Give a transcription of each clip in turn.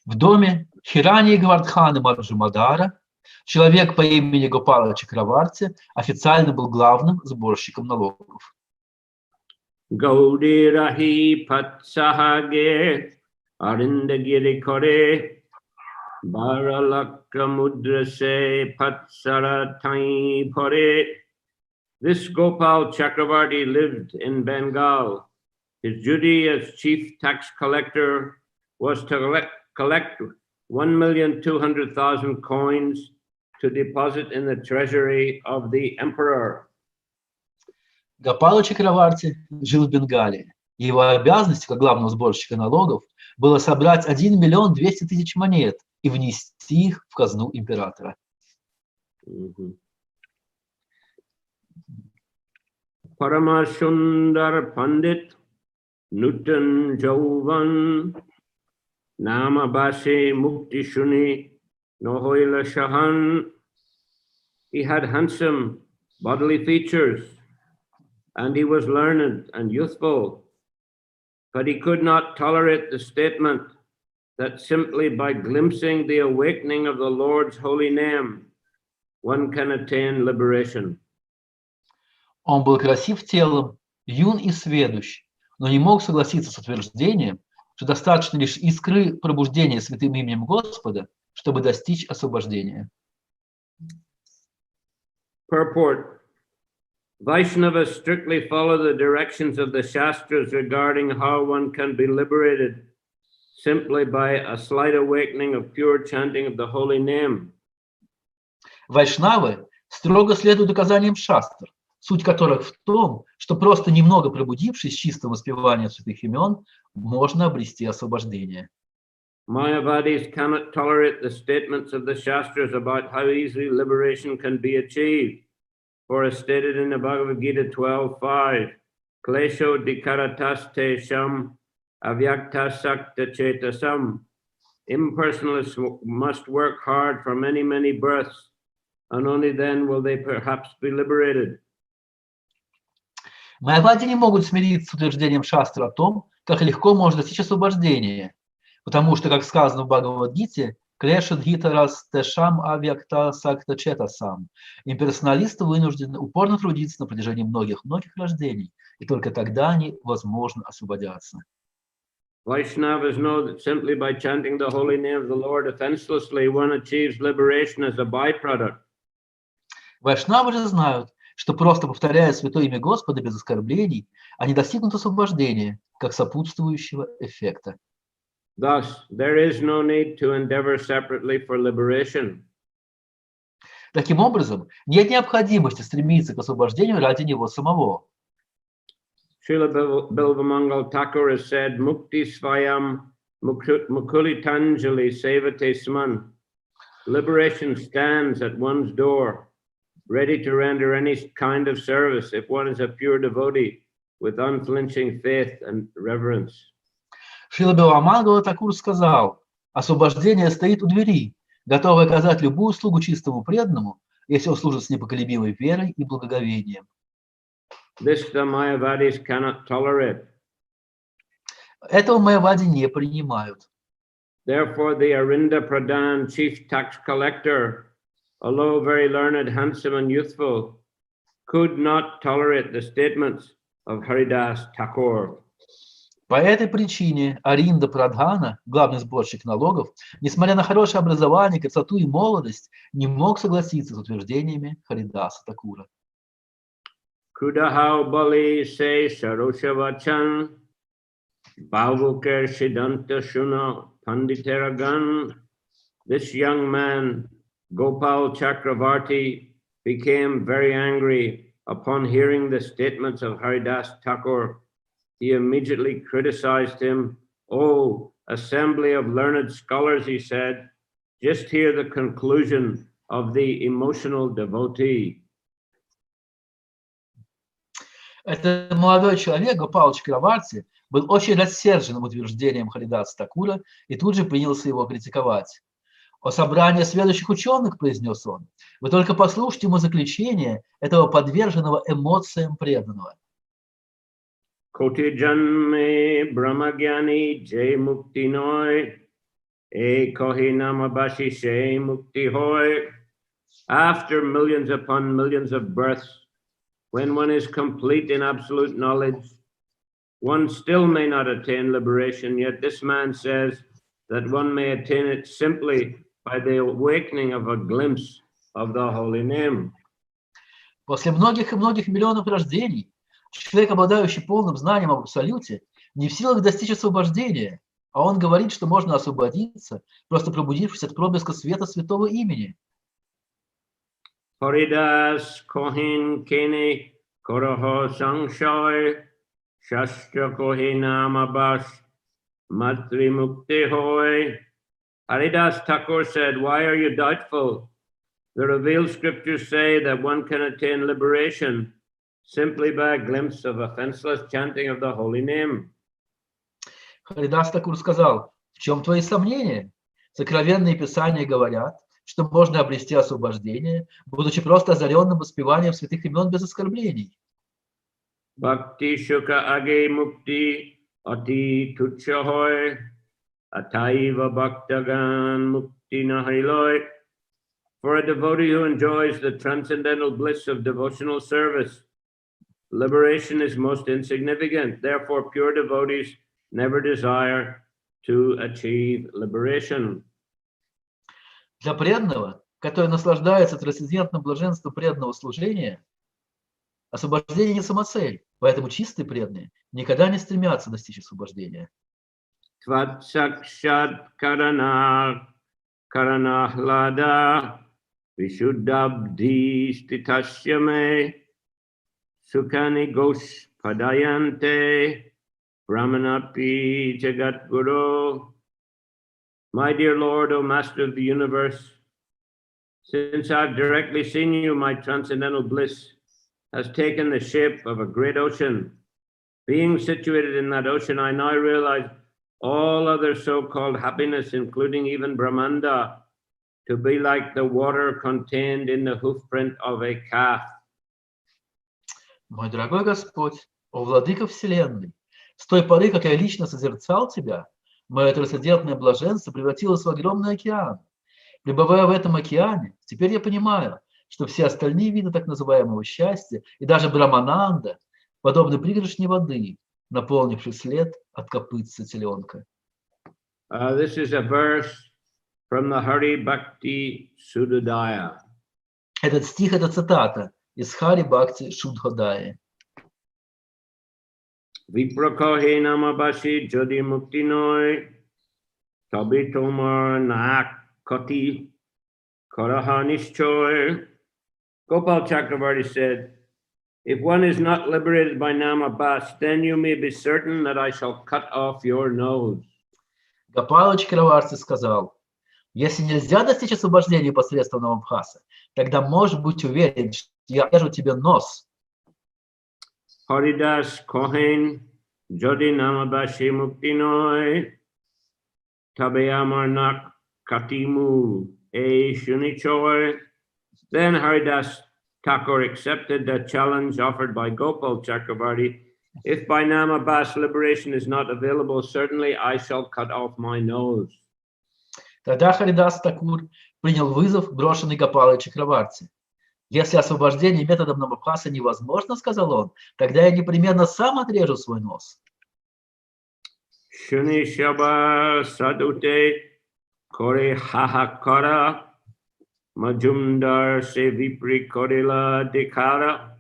В доме Хирани Гвардхана Маджумадара человек по имени Гопала Чакраварти официально был главным сборщиком налогов. Гауди Рахи Патсахаге Ариндагири Коре Баралакра Мудрase Patsaratai Pore. This Gopal Chakravarti lived in Bengal. His duty as chief tax collector was to collect 1,200,000 coins to deposit in the treasury of the emperor. Гопала Чакраварти жил в Бенгалии. Его обязанностью, как главного сборщика налогов, было собрать 1 200 000 монет и внести их в казну императора. Paramashundar Pandit Nutan Jauvan Namabase Mukti Shuni Nohoila Shahan. He had handsome bodily features and he was learned and youthful, but he could not tolerate the statement that simply by glimpsing the awakening of the Lord's holy name, one can attain liberation. Он был красив телом, юн и сведущ, но не мог согласиться с утверждением, что достаточно лишь искры пробуждения святым именем Господа, чтобы достичь освобождения. Purport. Vaishnavas strictly follow the directions of the Shastras regarding how one can be liberated simply by a slight awakening of pure chanting of the holy name. Вайшнавы строго следуют указаниям шастр, суть которых в том, что просто немного пробудившись чистого воспевания святых имен, можно обрести освобождение. Mayavadis cannot tolerate the statements of the Shastras about how easily liberation can be achieved. For as stated in the Bhagavad Gita 12:5, Klesho dikaratas sham avyaktasakta chetasam. Impersonalists must work hard for many, many births, and only then will they perhaps be liberated. Майявади не могут смириться с утверждением шастра о том, как легко можно достичь освобождения, потому что, как сказано в Бхагавад-гите, Клеша дхитарас тэшам авьякта сакта четасам. Имперсоналисты вынуждены упорно трудиться на протяжении многих-многих рождений, и только тогда они, возможно, освободятся. Vaishnavas know that simply by chanting the holy name of the Lord offenselessly, one achieves liberation as a byproduct. Вайшнавы же знают, что просто повторяя святое имя Господа без оскорблений, они достигнут освобождения, как сопутствующего эффекта. Thus, there is no need to endeavor separately for liberation. Таким образом, нет необходимости стремиться к освобождению ради него самого. Srila Bilvamangal Thakur has said, Mukti Svayam Mukulitanjali Sevate Sman. Liberation stands at one's door, ready to render any kind of service if one is a pure devotee with unflinching faith and reverence. Шрила Билвамангала Такур сказал: освобождение стоит у двери, готовый оказать любую услугу чистому преданному, если он служит с непоколебимой верой и благоговением. This the Mayavadis cannot tolerate. Этого майявади не принимают. Therefore, the Arinda Pradhan, chief tax collector, although very learned, handsome, and youthful, could not tolerate the statements of Haridas Thakur. По этой причине Аринда Прадхана, главный сборщик налогов, несмотря на хорошее образование, красоту и молодость, не мог согласиться с утверждениями Харидаса Такура. Kudahau Bali se Saroshavachan, Bhavukar Siddhanta Shuna Panditeragan. This young man, Gopal Chakravarti, became very angry upon hearing the statements of Haridas Thakur. He immediately criticized him. Oh, assembly of learned scholars, he said, just hear the conclusion of the emotional devotee. Этот молодой человек, Гопал Чакраварти, был очень рассерженным утверждением Харидаса Такура и тут же принялся его критиковать. «О собрании следующих ученых, — произнес он, — вы только послушайте умозаключение этого подверженного эмоциям преданного». Koti janme brahmagyani jay mukti noy E kohi namabashi she mukti hoy. After millions upon millions of births, when one is complete in absolute knowledge, one still may not attain liberation, yet this man says that one may attain it simply by the awakening of a glimpse of the holy name. После многих и многих миллионов рождений человек, обладающий полным знанием об Абсолюте, не в силах достичь освобождения, а он говорит, что можно освободиться, просто пробудившись от проблеска света святого имени. Haridas kohin kene koroho sangshoy shastra kohina mabash matri mukti hoy. Haridas Thakur said, why are you doubtful? The revealed scriptures say that one can attain liberation simply by a glimpse of offenseless chanting of the holy name. Харидас Такур сказал, в чем твои сомнения? Сокровенные писания говорят, что можно обрести освобождение, будучи просто озаренным воспеванием святых имен без оскорблений. Bhakti shuka age mukti ati tutsha hoy ataiva bhaktagan mukti nahiloy. For a devotee who enjoys the transcendental bliss of devotional service, liberation is most insignificant. Therefore, pure devotees never desire to achieve liberation. Для преданного, который наслаждается трансцендентным блаженством преданного служения, освобождение не самоцель, поэтому чистые преданные никогда не стремятся достичь освобождения. Tvat sakshad karana karanahlada vishuddhabdi stitasyame sukhani gosh padayante brahmanapi jagat guru. My dear Lord, O Master of the universe, since I've directly seen you, my transcendental bliss has taken the shape of a great ocean. Being situated in that ocean, I now realize all other so-called happiness, including even Brahmanda, to be like the water contained in the hoofprint of a calf. Мой дорогой Господь, о Владыка Вселенной, с той поры, как я лично созерцал Тебя, мое трансцендентное блаженство превратилось в огромный океан. Пребывая в этом океане, теперь я понимаю, что все остальные виды так называемого счастья и даже Брамананда подобны пригоршне воды, наполнившей след от копытца теленка. This is a verse from the Hari Bhakti Sudhodaya. Этот стих – это цитата из Хари Бхакти Шудходаи. Viprakohe namabashi jodi mukti noy tabi tomar naak kati karaha nishchoy. Gopal Chakravarti said, if one is not liberated by Namabas, then you may be certain that I shall cut off your nose. Гопала Чакраварти сказал, если нельзя достичь освобождения посредством Намабхаса, тогда можешь быть уверен, что я отрежу тебе нос. Haridas Kohen Jodi Namabashi Mukti Noy Tabe Amar Nak Katimu E Shunichoy. Then Haridas Thakur accepted the challenge offered by Gopal Chakravarti. If by Namabas liberation is not available, certainly I shall cut off my nose. Тогда Харидас Такур принял вызов, брошенный Гопалой Чакраварти. Если освобождение методом Намабхаса невозможно, сказал он, тогда я непременно сам отрежу свой нос. Shuni Shaba Sadute Kore Hahakara Majumdar Se Vipri Korila Dikara.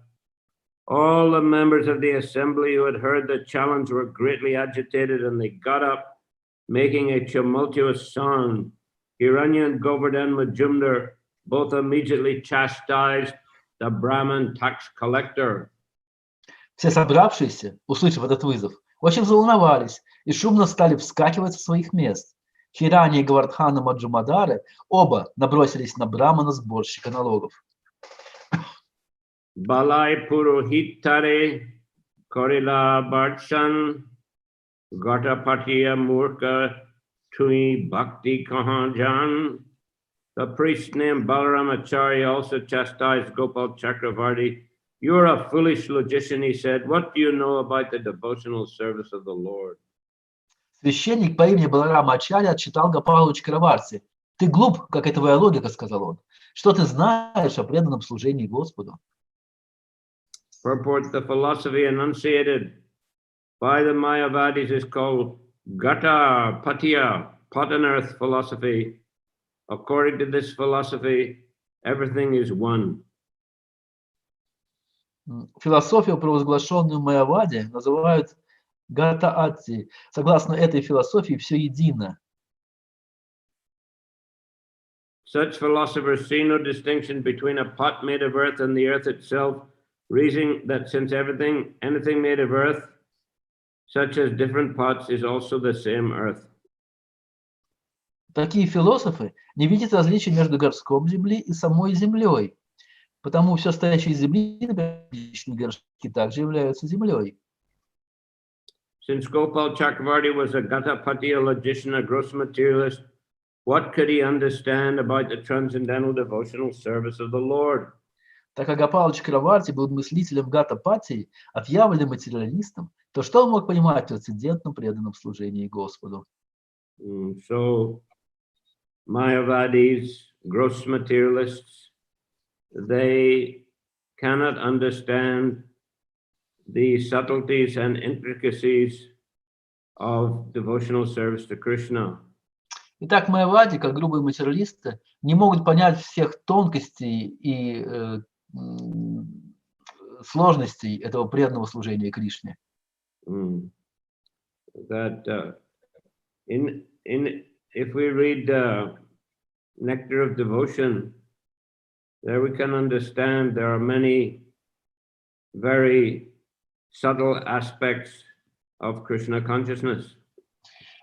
All the members of the assembly who had heard the challenge were greatly agitated, and they got up, making a tumultuous sound. Hiranya and Govardhan Majumdar both immediately chastised the Brahmin tax collector. Все собравшиеся, услышав этот вызов, очень взволновались и шумно стали вскакивать со своих мест. Хирани и Гавардхана Маджумадары оба набросились на Брамана, сборщика налогов. Balai Purohitare Korila Barchan Gatapatiya Murka Tui Bhakti Kahanjan. The priest named Balaramacharya also chastised Gopal Chakravarti. You're a foolish logician, he said. What do you know about the devotional service of the Lord? Священник по имени Баларама Ачарья отчитал Гопалу Чакраварти. «Ты глуп, как и твоя логика», — сказал он. «Что ты знаешь о преданном служении Господу?» Purport: the philosophy enunciated by the Mayavadis is called Gata Patya, pot and earth philosophy. According to this philosophy, everything is one. Философию, провозглашенную Майявади, называют Гата-Атти. Согласно этой философии, все едино. Such philosophers see no distinction between a pot made of earth and the earth itself, reasoning that since anything made of earth, such as different pots, is also the same earth. Такие философы не видят различия между горшком земли и самой землей, потому все стоящее из земли, например, личные горшки, также являются землей. Since Gopal Chakravarti was a Gatapatiya logician, a gross materialist, what could he understand about the transcendental devotional service of the Lord? Так как Гопал Чакраварти был мыслителем Гата-Патии, отъявленным материалистом, то что он мог понимать в трансцендентном преданном служении Господу? So, Mayavadis, gross materialists, they cannot understand the subtleties and intricacies of devotional service to Krishna. Итак, майявади, как грубые материалисты, не могут понять всех тонкостей и сложностей этого преданного служения Кришне. That if we read Nectar of Devotion, there we can understand there are many very subtle aspects of Krishna consciousness.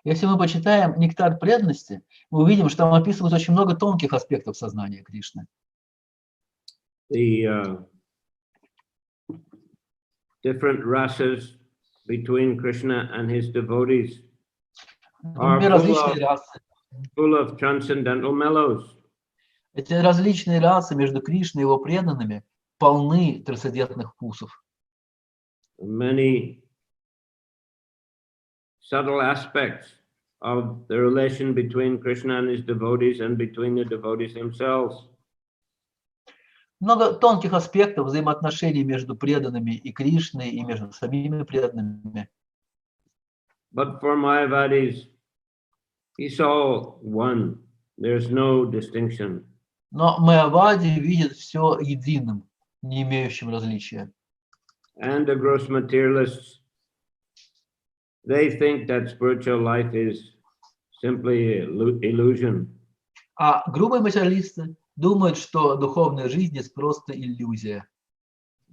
Если мы почитаем «Нектар преданности», мы увидим, что там описывают очень много тонких аспектов сознания Кришны. The different rasas between Krishna and his devotees are full of transcendental mellows. Эти различные расы между Кришной и его преданными полны трансцендентных вкусов. Many subtle aspects of the relation between Krishna and his devotees and between the devotees themselves. Много тонких аспектов взаимоотношений между преданными и Кришной, и между самими преданными. But for Mayavadis, it's all one. There's no distinction. Но майявади видят все единым, не имеющим различия. And the gross materialists, they think that spiritual life is simply illusion. А грубые материалисты думают, что духовная жизнь есть просто иллюзия.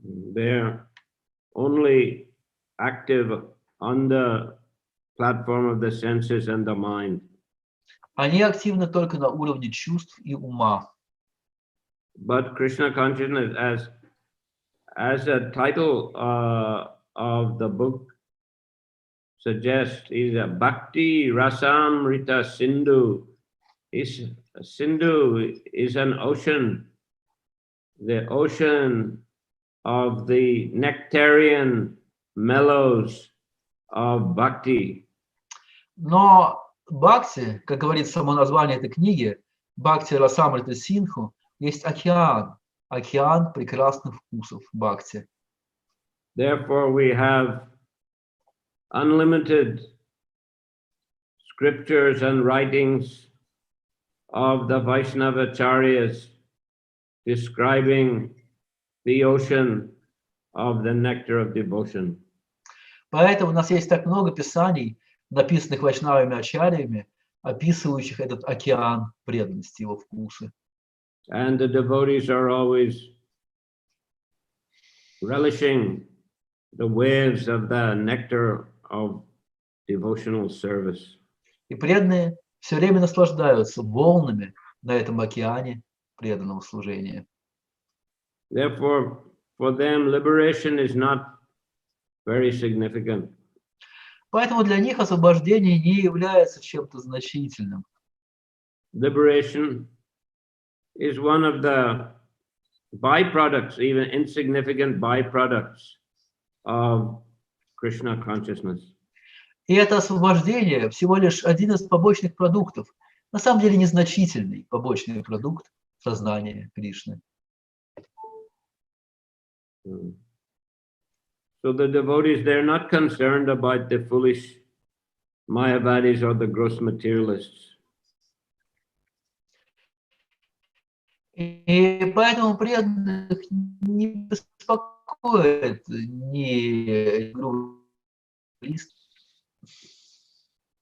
They're only active on the platform of the senses and the mind. Они активны только на уровне чувств и ума. But Krishna consciousness, as a title of the book suggests, is a Bhakti Rasamrita Sindhu. Sindhu is an ocean, the ocean of the nectarian mellows of bhakti. Но бхакти, как говорит само название этой книги, Бхакти Расамрита Синдху, есть океан, океан прекрасных вкусов бхакти. Therefore, we have unlimited scriptures and writings of the Vaishnavacharyas describing the ocean of the nectar of devotion. Поэтому у нас есть так много писаний, написанных вайшнавами ачарьями, описывающих этот океан преданности, его вкусы. And the devotees are always relishing the waves of the nectar of devotional service. И преданные все время наслаждаются волнами на этом океане преданного служения. Therefore, for them, liberation is not very significant. Поэтому для них освобождение не является чем-то значительным. Liberation is one of the byproducts, even insignificant byproducts of Krishna consciousness. И это освобождение всего лишь один из побочных продуктов, на самом деле незначительный побочный продукт сознания Кришны. So the devotees, they're not concerned about the foolish Mayavadis or the gross materialists. И поэтому преданных не беспокоит ни группа,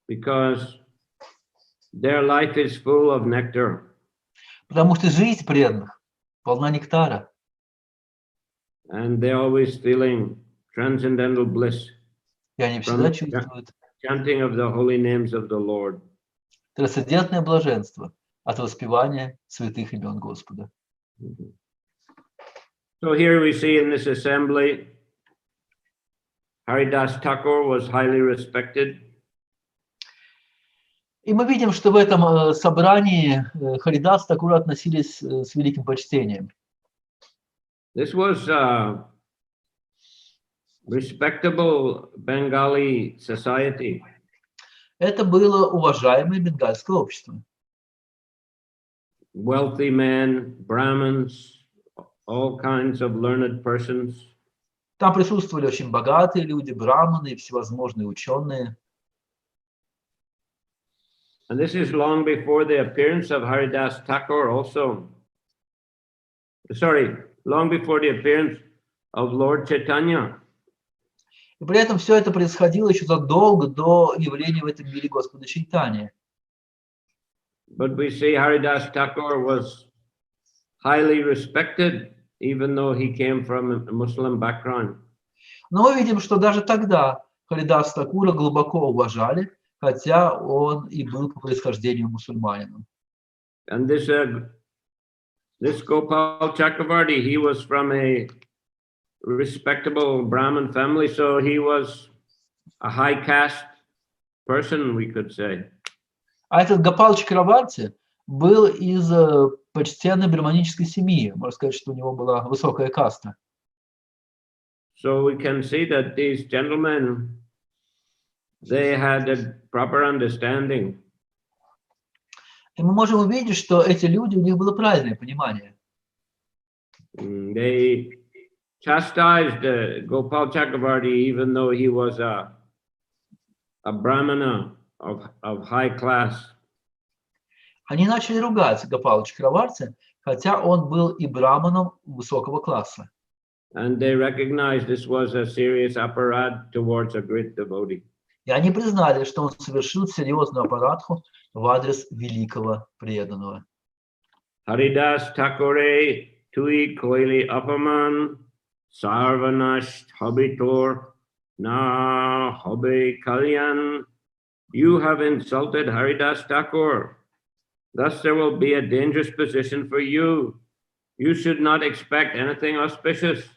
because their life is full of nectar. потому что жизнь преданных полна нектара. And they're always feeling transcendental bliss И они всегда чувствуют chanting of the holy names of the Lord. трансцендентное блаженство от воспевания святых имен Господа. So here we see in this assembly, Haridas Thakur was highly respected. И мы видим, что в этом собрании Харидас Такур относились с великим почтением. This was a respectable Bengali society. Это было уважаемое бенгальское общество. Wealthy men, Brahmins, all kinds of learned persons. Там присутствовали очень богатые люди, браманы, всевозможные ученые. And this is long before the appearance of Haridas Thakur also. Sorry, long before the appearance of Lord Chaitanya. И при этом все это происходило еще задолго до явления в этом мире Господа Чайтаньи. But we see Haridas Thakur was highly respected, even though he came from a Muslim background. Но мы видим, что даже тогда Харидас Такура глубоко уважали, хотя он и был по происхождению мусульманином. And this Gopal Chakravarti, he was from a respectable Brahmin family, so he was a high caste person, we could say. А этот Гопал Чакраварти был из почтенной браманической семьи. Можно сказать, что у него была высокая каста. So we can see that these gentlemen, they had a proper understanding. И мы можем увидеть, что эти люди, у них было правильное понимание. They chastised Gopal Chakravarti, even though he was a brahmana of high class. Они начали ругать Гопала Чакраварти, хотя он был и браманом высокого класса. And they recognized this was a serious aparad towards a great devotee. И они признали, что он совершил серьезную аппаратху в адрес великого преданного. Haridas Thakure tui koili apaman sarvanash habitor na hobe kalyan. You have insulted Haridas Thakur. Thus there will be a dangerous position for you. You should not expect anything auspicious.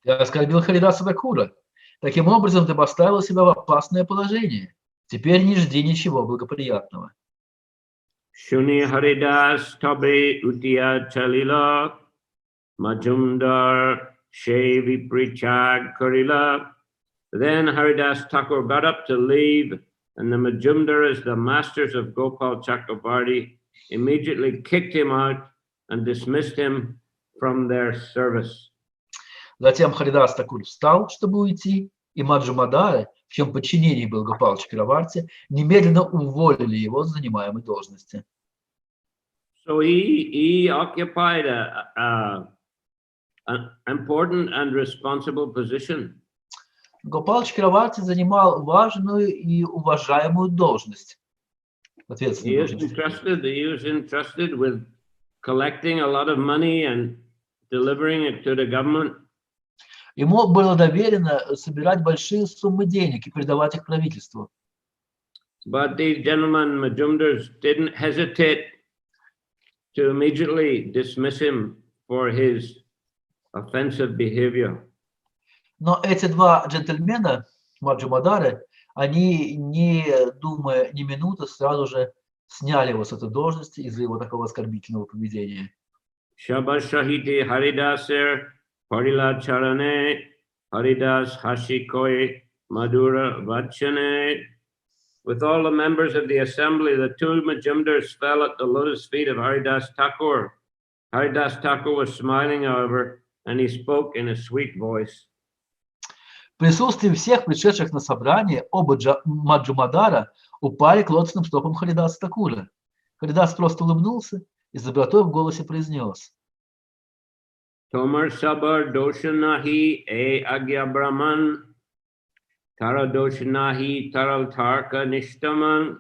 Ты оскорбил Харидаса Такура. Таким образом, ты поставил себя в опасное положение. Теперь не жди ничего благоприятного. Shuni Haridas Tabe Antья-лила Majumdar Shevi Prichag Karila. Then Haridas Thakur got up to leave, and the Majumdaras, the masters of Gopal Chakravarti, immediately kicked him out and dismissed him from their service. Затем Харидас Такур встал, чтобы уйти, и Маджумадары, в чьем подчинении был Гопал Чакраварти, немедленно уволили его с занимаемой должности. So he occupied an important and responsible position. Гопал Чакраварти занимал важную и уважаемую должность. He was entrusted with collecting a lot of money and delivering it to the government. Ему было доверено собирать большие суммы денег и передавать их правительству. But these gentlemen, Majumdars, didn't hesitate to immediately dismiss him for his offensive behavior. Но эти два джентльмена, Маджумадары, они, не думая ни минуты, сразу же сняли его с этой должности из-за его такого оскорбительного поведения. Shabashahiti Haridasir Parila Charane Haridas Hashikoy Madhura Vachane. With all the members of the assembly, the two Majumdars fell at the lotus feet of Haridas Thakur. Haridas Thakur was smiling, however, and he spoke in a sweet voice. В присутствии всех пришедших на собрание оба Маджумадара упали к лотосным стопам Харидаса Такура. Харидас просто улыбнулся и с добротой в голосе произнес: Tomar sabar doshanahi e agya brahman, tara doshanahi taral tarka nishtaman.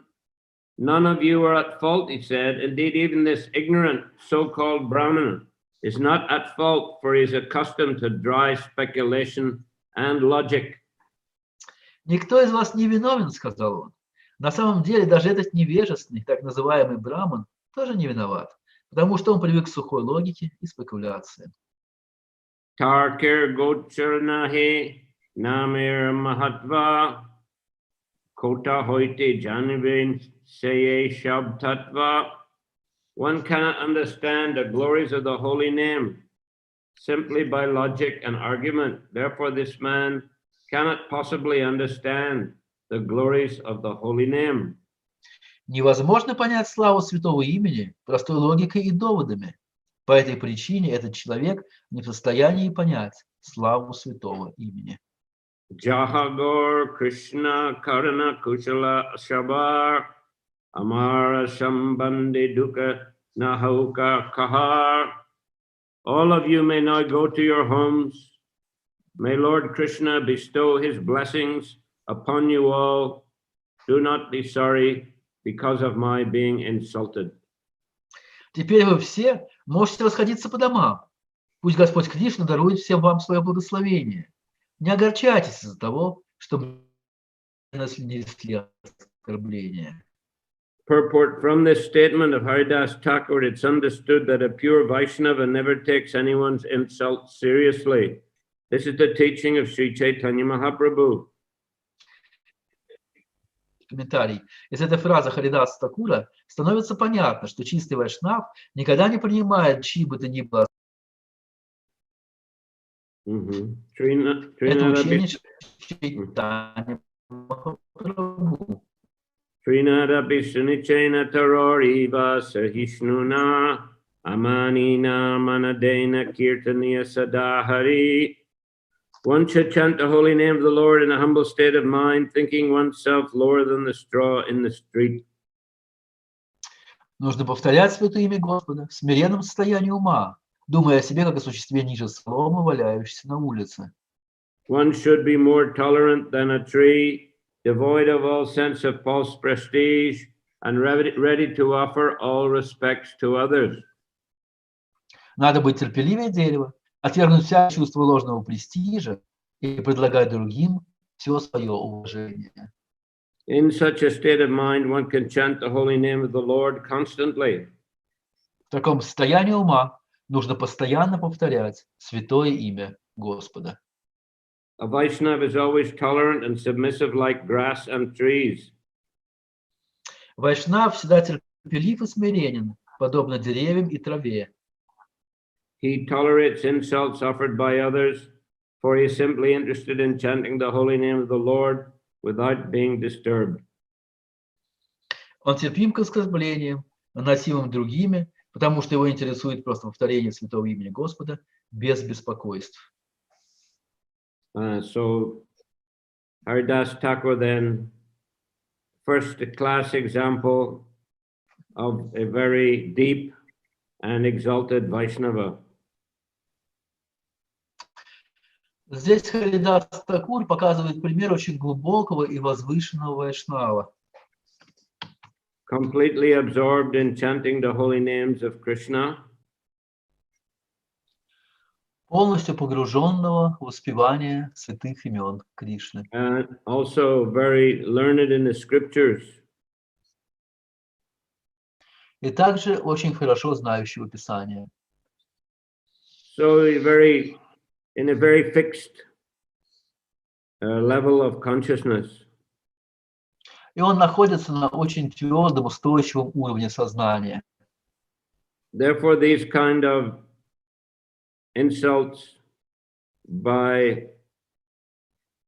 None of you are at fault, he said. Indeed, even this ignorant so-called Brahman is not at fault, for he is accustomed to dry speculation and logic. «Никто из вас не виновен, — сказал он. На самом деле, даже этот невежественный, так называемый Браман, тоже не виноват, потому что он привык к сухой логике и спекуляциям. Tarkir gocharanahe namir mahatva, kota hoite janivin seye shab tattva. One cannot understand the glories of the holy name simply by logic and argument. Therefore, this man cannot possibly understand the glories of the holy name. Невозможно понять славу святого имени простой логикой и доводами. По этой причине этот человек не в состоянии понять славу святого имени. Jahagor Krishna Karana Kushala Shabar Amara Sambandi Dukkha Nahauka Kahar. All of you may now go to your homes. May Lord Krishna bestow his blessings upon you all. Do not be sorry because of my being insulted. Теперь вы все можете расходиться по домам. Пусть Господь Кришна дарует всем вам свое благословение. Не огорчайтесь из-за того, что вы нанесли оскорбление. Purport: from this statement of Haridas Thakur, it's understood that a pure Vaishnava never takes anyone's insult seriously. This is the teaching of Sri Chaitanya Mahaprabhu. Комментарий. Из этой фразы Харидаса Такура становится понятно, что чистый вайшнав никогда не принимает чьи бы то ни было. Это учение Чайтанья Махапрабху. Trinadapi sunichena taroriva sahishnuna amanina manadena kirtaniya sadahari. One should chant the holy name of the Lord in a humble state of mind, thinking oneself lower than the straw in the street. Нужно повторять святое имя Господа в смиренном состоянии ума, думая о себе как о существе ниже соломы, валяющейся на улице. One should be more tolerant than a tree, devoid of all sense of false prestige, and ready to offer all respects to others. Надо быть терпеливее дерева, отвергнуть всякое чувство ложного престижа и предлагать другим все свое уважение. In such a state of mind, one can chant the holy name of the Lord constantly. В таком состоянии ума нужно постоянно повторять святое имя Господа. A Vaishnava is always tolerant and submissive like grass and trees. Вайшнав всегда терпелив и смиренен, подобно деревьям и траве. He tolerates insults offered by others, for he is simply interested in chanting the holy name of the Lord without being disturbed. Он терпим к оскорблениям, наносимым другими, потому что его интересует просто повторение святого имени Господа без беспокойств. So Haridas Thakur then, first a class example of a very deep and exalted Vaishnava. Здесь Харидас Такур показывает пример очень глубокого и возвышенного вайшнава. Completely absorbed in chanting the holy names of Krishna. Полностью погруженного в воспевание святых имен Кришны. And also very learned in the scriptures. И также очень хорошо знающего Писания. So in a very fixed level of consciousness. И он находится на очень твердом, устойчивом уровне сознания. Therefore, these kind of insults by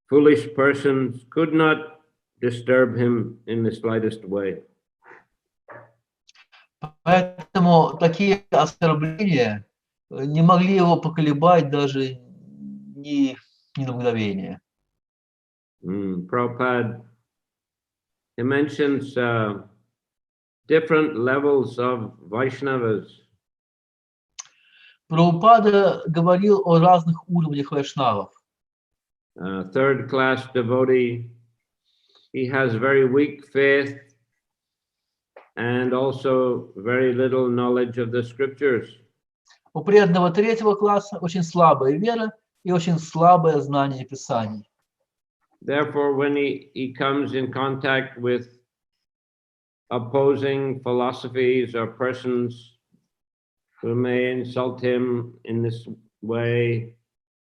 foolish persons could not disturb him in the slightest way. Поэтому такие оскорбления не могли его поколебать даже ни на мгновение. Prabhupada, he mentions different levels of Vaishnavas. Прабхупада говорил о разных уровнях вайшнавов. Third class devotee, he has very weak faith and also very little knowledge of the scriptures. У преданного третьего класса очень слабая вера и очень слабое знание Писаний. Therefore, when he comes in contact with opposing philosophies or persons who may insult him in this way,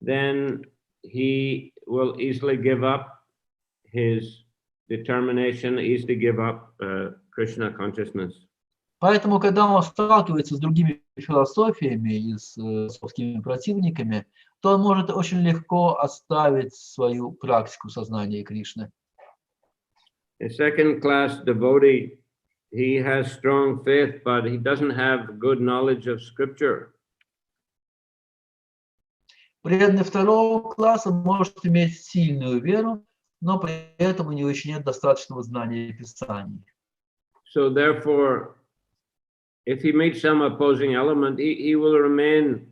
then he will easily give up his determination, easily give up Krishna consciousness. Поэтому, когда он сталкивается с другими философиями и с философскими противниками, то он может очень легко оставить свою практику сознания Кришны. A second class devotee, he has strong faith, but he doesn't have good knowledge of scripture. Преданный второго класса может иметь сильную веру, но при этом у него еще нет достаточного знания Писаний. So therefore, if he meets some opposing element, he will remain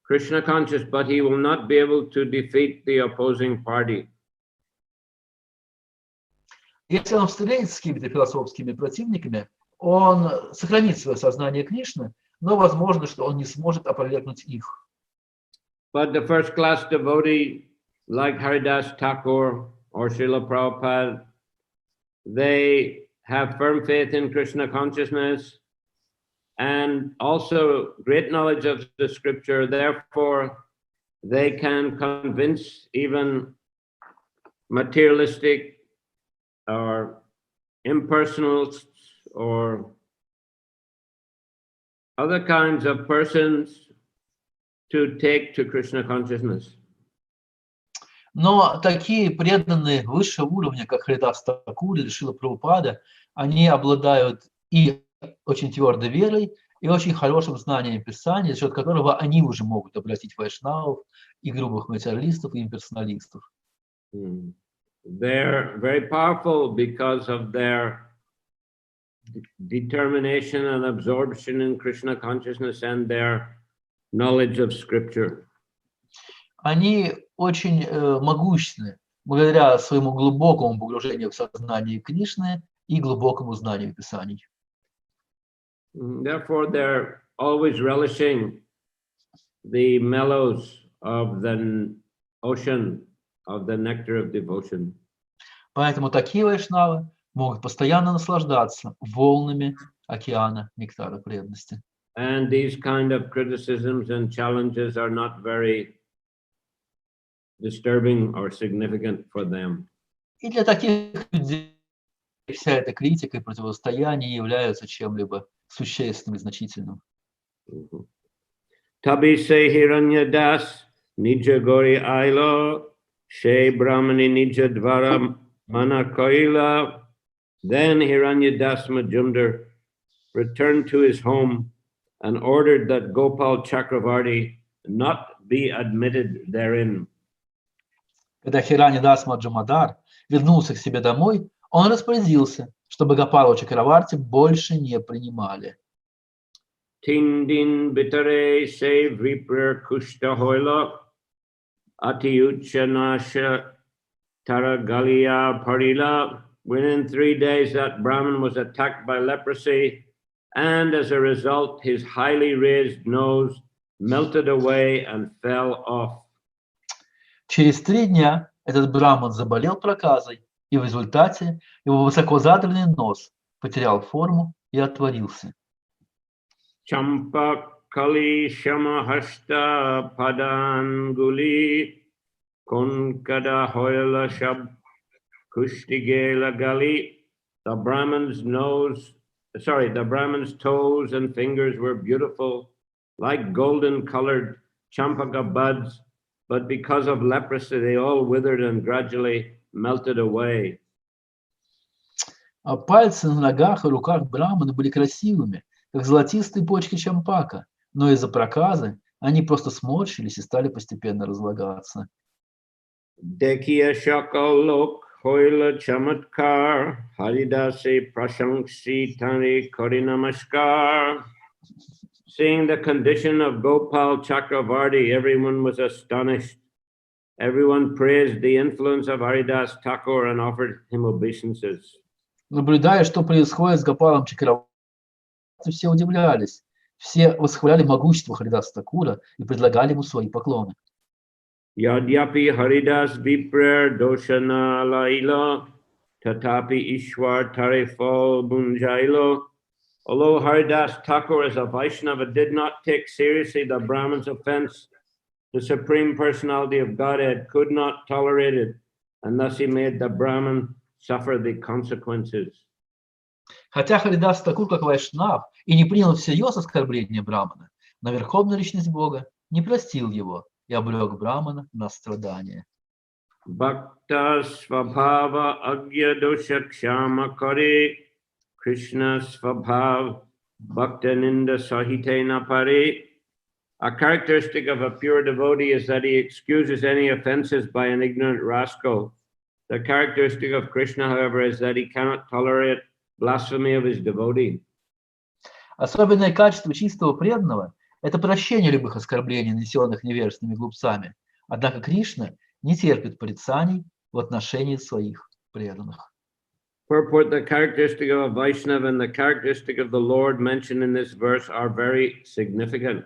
Krishna conscious, but he will not be able to defeat the opposing party. Если он встретится с какими-то философскими противниками, он сохранит свое сознание Кришны, но возможно, что он не сможет опровергнуть их. But the first class devotee, like Haridas Thakur or Shrila Prabhupada, they have firm faith in Krishna consciousness and also great knowledge of the scripture. Therefore, they can convince even materialistic or impersonalists or other kinds of persons to take to Krishna consciousness. Но такие преданные высшего уровня, как Харидас Такур или Шрила Прабхупада, они обладают и очень твердой верой, и очень хорошим знанием Писания, за счет которого они уже могут обратить вайшнавов и грубых материалистов, и имперсоналистов. They're very powerful because of their determination and absorption in Krishna consciousness and their knowledge of scripture. Они очень могущественны благодаря своему глубокому погружению в сознание Кришны и глубокому знанию Писаний. Therefore, they're always relishing the mellows of the ocean of the nectar of devotion. Поэтому такие вайшнавы могут постоянно наслаждаться волнами океана нектара преданности. And these kind of criticisms and challenges are not very disturbing or significant for them. И для таких людей вся эта критика и противостояние являются чем-либо существенным и значительным. Tabi se hiranya das nija gori ailo she brahmani nija dvara manakoila. Then Hiranya Das Majumdar returned to his home and ordered that Gopal Chakravarti not be admitted therein. Когда Хиранья Дас Маджамадар вернулся к себе домой, он распорядился, чтобы Гопалу Чакраварти больше не принимали. Tindin bitare se vipra kushta hoila atiuchanasha taragalia parila. Within 3 days, that Brahmin was attacked by leprosy, and as a result, his highly raised nose melted away and fell off. Через 3 дня этот браман заболел проказой, и в результате его высоко задранный нос потерял форму и отвалился. Champa kali shamahashta padanguli konkada hoyla shab kushtigela gali. The Brahman's toes and fingers were beautiful, like golden colored champaka buds, but because of leprosy, they all withered and gradually melted away. А пальцы на ногах и руках брамана были красивыми, как золотистые почки чампака, но из-за проказы они просто сморщились и стали постепенно разлагаться. Dekiya shakalok hoila chamatkar haridase prashamsi tani kori namaskar. Seeing the condition of Gopal Chakravarti, everyone was astonished. Everyone praised the influence of Haridas Thakur and offered him obeisances. Наблюдая, что происходит с Гопалом Чакраварти, все удивлялись. Все восхваляли могущество Харидаса Такура и предлагали ему свои поклоны. Yadyapi Haridas Viprer Doshana Laila Tatapi Ishwar Tarifal Bunjailo. Although Haridas Thakur as a Vaishnava did not take seriously the Brahman's offense, the Supreme Personality of Godhead could not tolerate it, and thus he made the Brahman suffer the consequences. Хотя Харидас Такур, как вайшнав, и не принял всерьез оскорбление Брамана, но Верховная Личность Бога не простил его и обрек Брамана на страдания. Bhakta Svabhava Agya Dosha Kshama Kare Krishna Svabhav Bhakta Ninda Sahitena Pare. A characteristic of a pure devotee is that he excuses any offenses by an ignorant rascal. The characteristic of Krishna, however, is that he cannot tolerate blasphemy of his devotee. Особенное качество чистого преданного – это прощение любых оскорблений, нанесенных невежественными глупцами. Однако Кришна не терпит порицаний в отношении своих преданных. Purport: the characteristic of a Vaishnava and the characteristic of the Lord mentioned in this verse are very significant.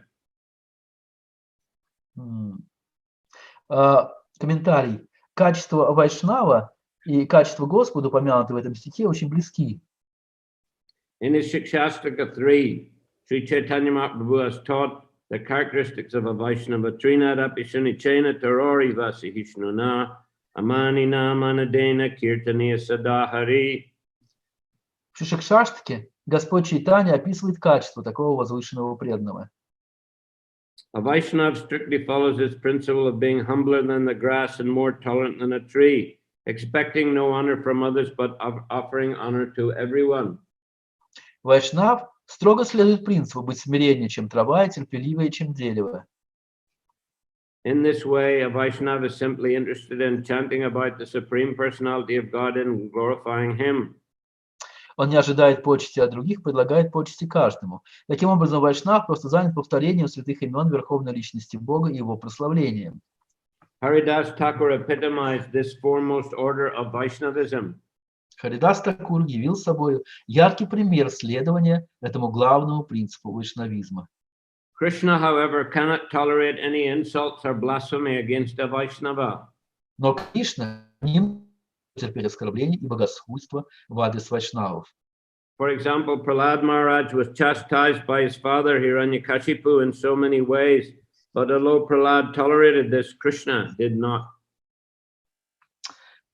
Комментарий. Качество вайшнава и качество Господа, упомянутые в этом стихе, очень близки. In his Shikshastra 3, Sri Chaitanya Mahaprabhu has taught the characteristics of a Vaishnava. Trinadapi Shanichena Tarori Vasi Hishnuna Amanina Manadena Kirtaniya Sadahari. В Шикшаштхе Господь Чайтанья описывает качество такого возвышенного преданного. A Vaishnava strictly follows his principle of being humbler than the grass and more tolerant than a tree, expecting no honor from others but offering honor to everyone. Вайшнав строго следует принципу быть смиреннее, чем трава, и терпеливее, чем дерево. In this way, a Vaishnava is simply interested in chanting about the Supreme Personality of God and glorifying Him. Он не ожидает почести от других, предлагает почести каждому. Таким образом, вайшнав просто занят повторением святых имен Верховной Личности Бога и его прославлением. Haridas Thakur epitomized this foremost order of Vaishnavism. Харидас Такур явил собой яркий пример следования этому главному принципу вайшнавизма. Krishna, however, cannot tolerate any insults or blasphemy against a Vaishnava. Но Кришна не может терпеть оскорблений и богохульства в адрес вайшнавов. For example, Prahlad Maharaj was chastised by his father Hiranyakashipu in so many ways, but although Prahlad tolerated this, Krishna did not.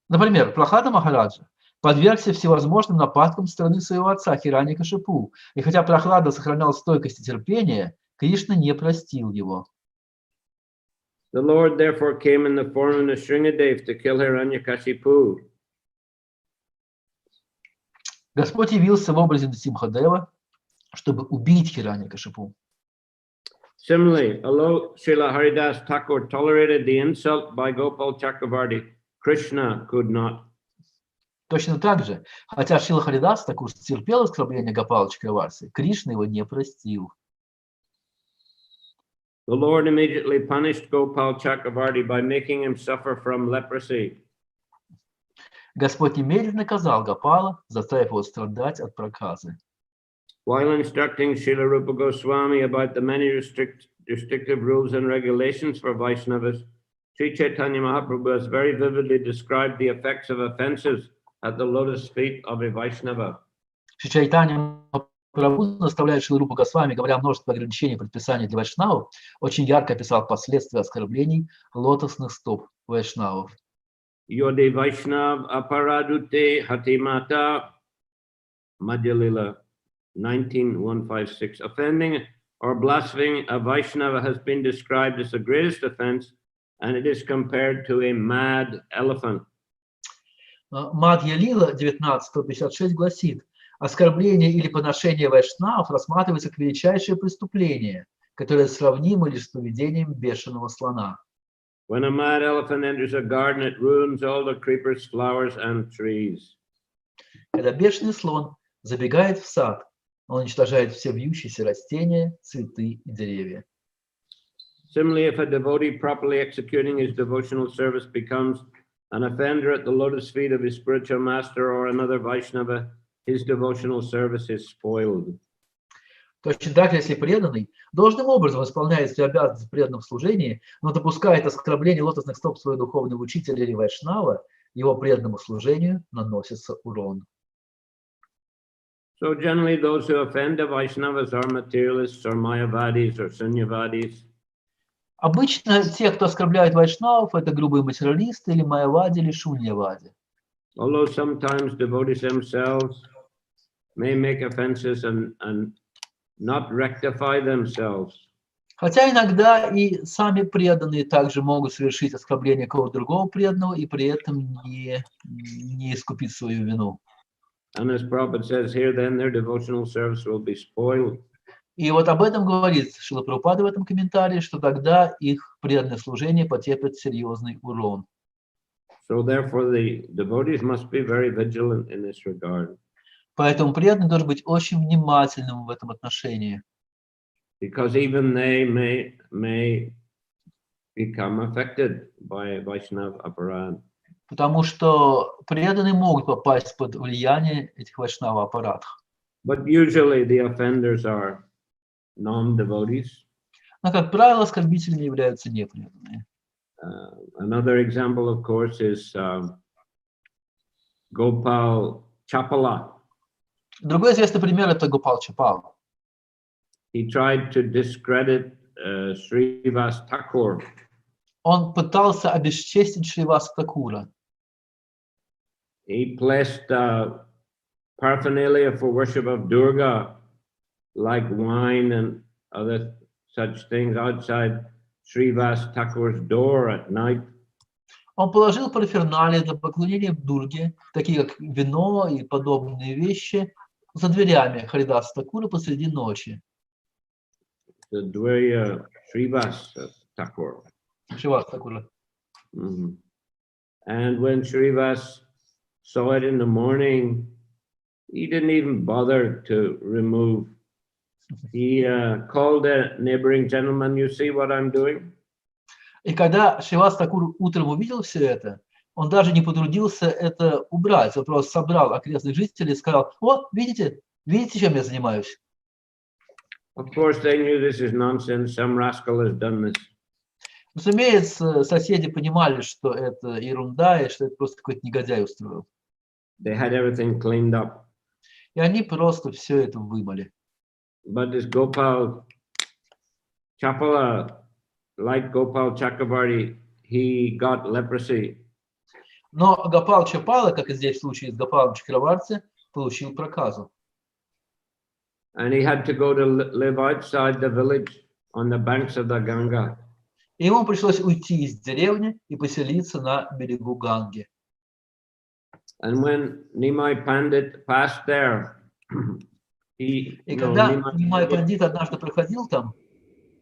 Например, Прахлада Махараджа подвергся всевозможным нападкам со стороны своего отца Хираньякашипу, и хотя Прахлада сохранял стойкость и терпение, Кришна не простил его. The Lord therefore came in the form of Nrsingadev to kill Hiranyakashipu. Господь явился в образе Нрсимхадева, чтобы убить Хираньякашипу. Similarly, although Srila Haridas Thakur tolerated the insult by Gopal Chakravarti, Krishna could not. Точно так же, хотя Шрила Харидас Такур терпел оскорбление Гопала Чакраварти, Кришна его не простил. The Lord immediately punished Gopal Chakravarti by making him suffer from leprosy. Господь немедленно наказал Гопала, заставив его страдать от проказы. While instructing Srila Rupa Goswami about the many restrictive rules and regulations for Vaishnavas, Sri Chaitanya Mahaprabhu has very vividly described the effects of offenses at the lotus feet of a Vaishnava. Шри Чайтанья Прабху наставляет Шрилу Рупу Госвами, говоря о множестве ограничений и предписаний для вайшнавов, очень ярко описал последствия оскорблений лотосных стоп вайшнавов. Yode Vaishnav aparadute hatimata Антья-лила 19:156. Offending or blaspheming a Vaishnava has been described as the greatest offense, and it is compared to a mad elephant. Антья-лила 19.56 гласит: оскорбление или поношение вайшнав рассматривается как величайшее преступление, которое сравнимо лишь с поведением бешеного слона. When a mad elephant enters a garden, it ruins all the creepers, flowers, and trees. Когда бешеный слон забегает в сад, он уничтожает все вьющиеся растения, цветы и деревья. Similarly, if a devotee properly executing his devotional service becomes an offender at the lotus feet of his spiritual master or another Vaishnava, his devotional service is spoiled. Точно так, если преданный должным образом исполняет свои обязанности в преданном служении, но допускает оскорбление лотосных стоп своего духовного учителя или вайшнава, его преданному служению наносится урон. So generally, those who offend the Vaishnavas are materialists or Mayavadis or Sunyavadis. Обычно те, кто оскорбляет вайшнавов, это грубые материалисты или майявади или шуньявади. Although sometimes devotees themselves may make offenses and not rectify themselves. Хотя иногда и сами преданные также могут совершить оскорбление кого-то другого преданного и при этом не искупить свою вину. And as Prabhupada says here, then their devotional service will be spoiled. И вот об этом говорит Шрила Прабхупада в этом комментарии, что тогда их преданное служение потерпит серьезный урон. So therefore the devotees must be very vigilant in this regard. Поэтому преданный должен быть очень внимательным в этом отношении. Because even they may become affected by Vaishnava aparad. Потому что преданные могут попасть под влияние этих вайшнава аппаратов. But usually the offenders are non-devotees. Но, как правило, оскорбителями являются непреданные. Another example, of course, is Gopal Chapala. Другой известный пример – это Гопал Чапал. He tried to discredit Srivas Thakur. Он пытался обесчестить Шриваса Такура. He placed paraphernalia for worship of Durga, like wine and other such things, outside Srivas Thakur's door at night. Он положил параферналии для поклонения Дурге, такие как вино и подобные вещи, за дверями Харидаса Такура посреди ночи. The Dwarya Srivas Thakur. Шривас Такура. And when Srivas saw it in the morning, he didn't even bother to remove. He called a neighboring gentleman, you see what I'm doing? И когда Шривас Такур утром увидел все это, он даже не потрудился это убрать. Он просто собрал окрестных жителей и сказал: вот, видите, чем я занимаюсь? Of course, they knew this is nonsense. Some rascal has done this. Разумеется, соседи понимали, что это ерунда и что это просто какой-то негодяй устроил. They had everything cleaned up. И они просто все это вымыли. But this Gopal Chapala, like Gopal Chakravarti, he got leprosy. Но Гопал Чапала, как и здесь в случае с Гопалом Чакраварти, получил проказу. And he had to go to live outside the village on the banks of the Ganga. И ему пришлось уйти из деревни и поселиться на берегу Ганги. And when Nimai Pandit passed there, И когда Нимай Пандит однажды проходил там,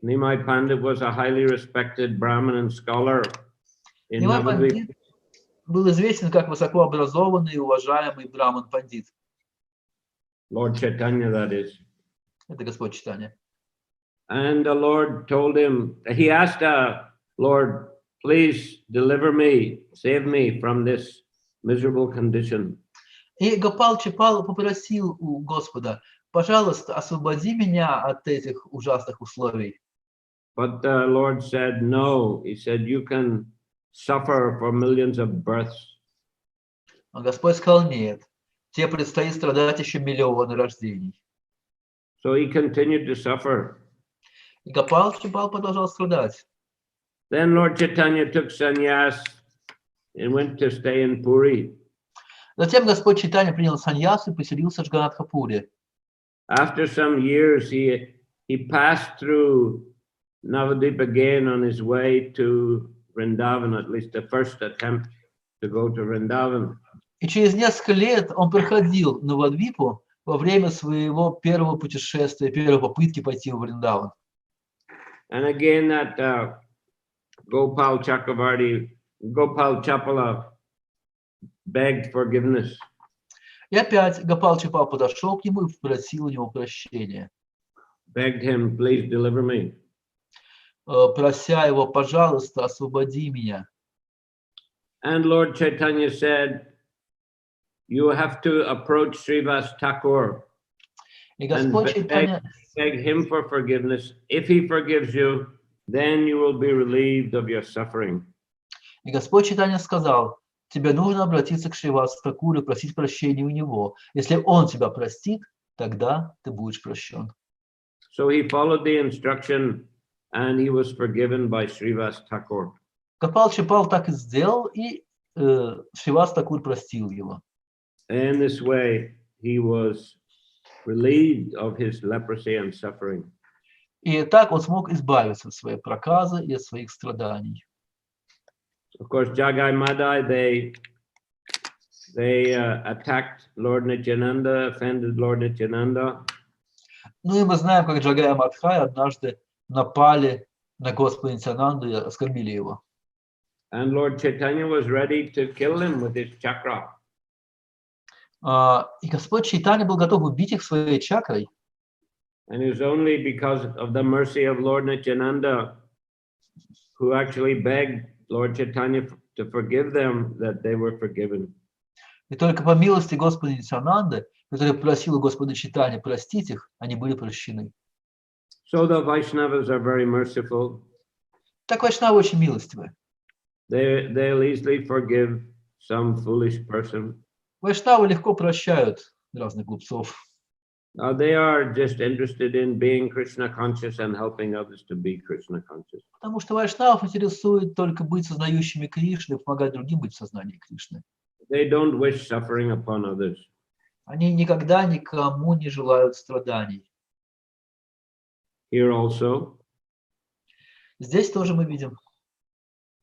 Nimai Pandit was a highly respected Brahmin and scholar in Нимай Navadvip. Пандит был известен как высокообразованный и уважаемый браман-пандит. Lord Chaitanya, that is. Это Господь Чайтанья. And the Lord told him, he asked, Lord, please deliver me, save me from this miserable condition. И Гопал Чапал попросил у Господа: пожалуйста, освободи меня от этих ужасных условий. But the Lord said, no. He said, you can suffer for millions of births. А Господь сказал: нет, тебе предстоит страдать еще миллионы рождений. So he continued to suffer. И Гопал Чапал продолжал страдать. Then Lord Chaitanya took sannyas and went to stay in Puri. Затем Господь Чайтанья принял саньясу и поселился в Ганатхапуре. After some years, he passed through Navadvip again on his way to Vrindavan, at least the first attempt to go to Vrindavan. И через несколько лет он проходил Навадвипу во время своего первого путешествия, первой попытки пойти в Вриндаван. And again, that Gopal Chapala begged forgiveness. И опять Гопал Чапал подошел к нему и попросил у него прощения. Begged him, please deliver me. Прося его, пожалуйста, освободи меня. And Lord Chaitanya said, you have to approach Srivas Thakur И and Господь Чайтанья beg him for forgiveness. If he forgives you, then you will be relieved of your suffering. И Господь Чайтанья сказал, тебе нужно обратиться к Шривас Такуру и просить прощения у него. Если он тебя простит, тогда ты будешь прощен. So he followed the instruction and he was forgiven by Srivas Thakur. Гопал Чапал так и сделал, и Шривас Такур простил его. In this way, he was relieved of his leprosy and suffering. И так он смог избавиться от своей проказы и от своих страданий. Of course, Jagai Madai, they attacked Lord Nityananda, offended Lord Nityananda. Ну и мы знаем, как Джагая Мадхай однажды напали на Господа Нитьянанду и оскорбили его. And Lord Chaitanya was ready to kill him with his chakra. И Господь Чайтанья был готов убить их своей чакрой. And it was only because of the mercy of Lord Nityananda, who actually begged Lord Chaitanya to forgive them, that they were forgiven. И только по милости Господа Нитьянанды, который просил у Господа Чайтаньи простить их, они были прощены. So the Vaishnavas are very merciful. Так вайшнавы очень милостивы. They'll easily forgive some foolish person. Вайшнавы легко прощают разных глупцов. They are just interested in being Krishna conscious and helping others to be Krishna conscious. Потому что вайшнавов интересует только быть сознающими Кришны и помогать другим быть в сознании Кришны. They don't wish suffering upon others. Они никогда никому не желают страданий. Here also, Здесь тоже мы видим.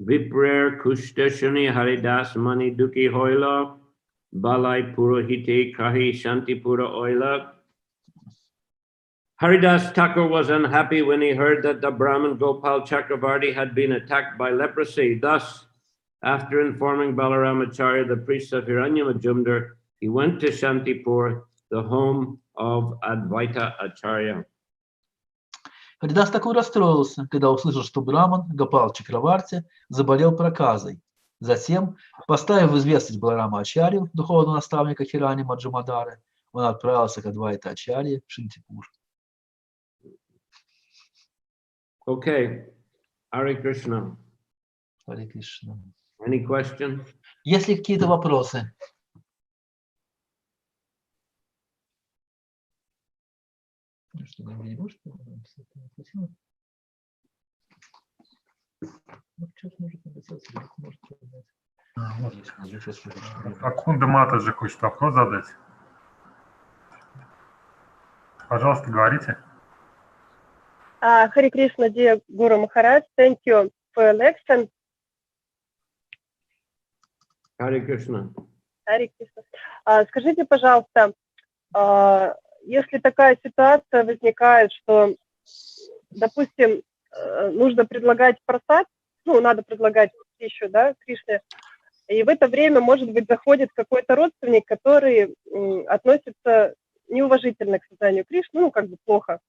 Viprer Kushta Shuni Haridas Mani Duki Hoila Balai Purohiti Kahi Shantipura Oila. Haridas Thakur was unhappy when he heard that the Brahmin Gopal Chakravarti had been attacked by leprosy. Thus, after informing Balaramacharya, the priest of Hiranyamajumdar, he went to Shantipur, the home of Advaita Acharya. Харидас Такур расстроился, когда услышал, что Браман Гопал Чакраварти заболел проказой. Затем, поставив в известность Баларама Ачарью, духовного наставника Хирани Маджумадары, он отправился к Адвайта Ачарье в Шантипур. Okay, Hare Krishna. Харе Кришна. Any questions? Есть ли какие-то вопросы? Акунда Матаджи хочет вопрос задать. Пожалуйста, говорите. Харе Кришна, dear Guru Maharaj, thank you for your lesson. Hare Krishna. Харе Кришна. Скажите, пожалуйста, если такая ситуация возникает, что, допустим, нужно предлагать просад, ну, надо предлагать пищу, да, Кришне, и в это время, может быть, заходит какой-то родственник, который относится неуважительно к сознанию Кришны, ну, как бы плохо.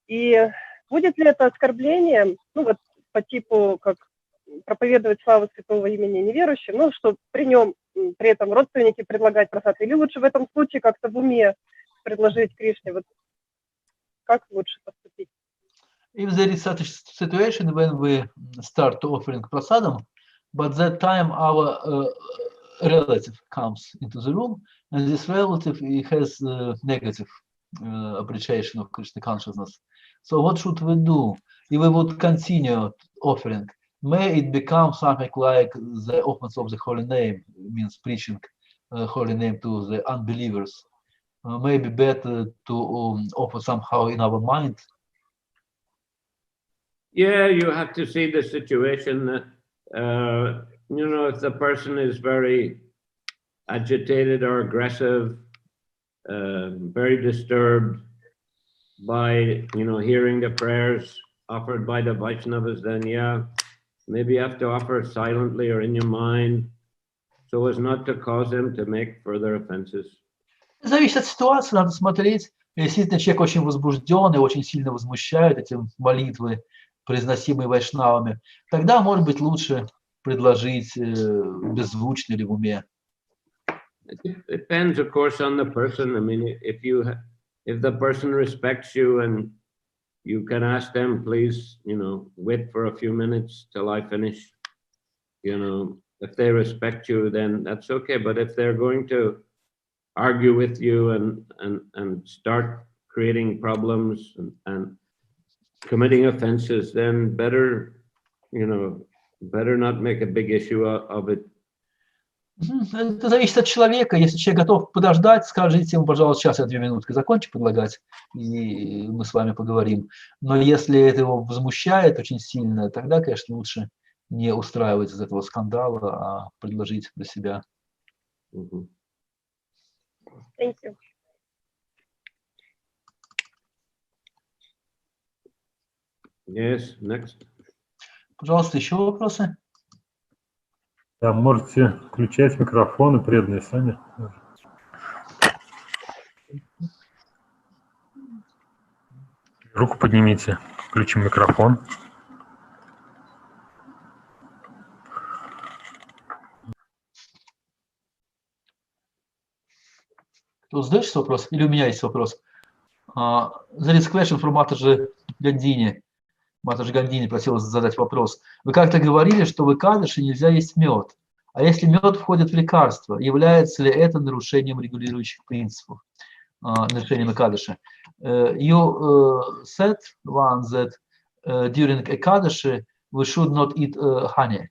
И будет ли это оскорбление, ну, вот по типу, как проповедовать славу святого имени неверующим, ну, что при нем, при этом родственники предлагать просад, или лучше в этом случае как-то в уме предложить Кришне, вот как лучше поступить? If there is such a situation when we start offering prasadam, but that time our relative comes into the room, and this relative he has negative appreciation of Krishna consciousness. So what should we do? If we would continue offering, may it become something like the offense of the holy name, means preaching holy name to the unbelievers. Maybe better to offer somehow in our mind. Yeah, you have to see the situation. you know, if the person is very agitated or aggressive, very disturbed by, you know, hearing the prayers offered by the Vaishnavas, then yeah, maybe you have to offer silently or in your mind, so as not to cause them to make further offenses. Зависит от ситуации, надо смотреть. Если человек очень возбужден и очень сильно возмущает эти молитвы, произносимые вайшнавами, тогда, может быть, лучше предложить беззвучно или в уме. It depends, of course, on the person. I mean, if the person respects you and you can ask them, please, you know, wait for a few minutes till I finish. You know, if they respect you, then that's okay. But if they're going to argue with you and start creating problems and committing offenses, then better, you know, better not make a big issue of it. Это зависит от человека. Если человек готов подождать, скажите ему, пожалуйста, сейчас я 2 минутки закончу предлагать, и мы с вами поговорим. Но если это его возмущает очень сильно, тогда, конечно, лучше не устраивать из этого скандала, а предложить про себя. Thank you. Yes, next. Пожалуйста, еще вопросы? Да, можете включать микрофоны, преданные сами. Руку поднимите, включим микрофон. Кто задаешь вопрос? Или у меня есть вопрос? There is question from Матаджи Гандини. Матаджи Гандини просила задать вопрос. Вы как-то говорили, что в Экадаши нельзя есть мед. А если мед входит в лекарство, является ли это нарушением регулирующих принципов? Нарушением Экадаши. You said once that during Ekadashi we should not eat honey.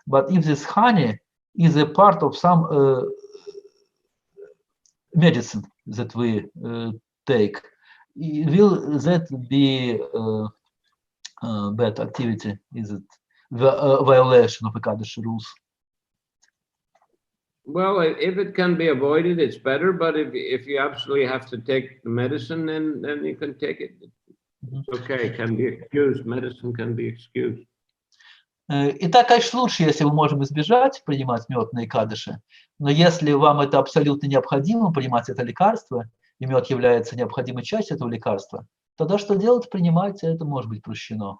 But if this honey is a part of some medicine that we take, will that be bad activity? Is it violation of Ekadashi rules? Well, if it can be avoided, it's better. But if you absolutely have to take the medicine, then you can take it. It's okay. It can be excused. Medicine can be excused. Итак, конечно, лучше, если мы можем избежать принимать мед на Экадаши. Но если вам это абсолютно необходимо, принимать это лекарство, и мед является необходимой частью этого лекарства, тогда что делать? Принимайте, это может быть прощено.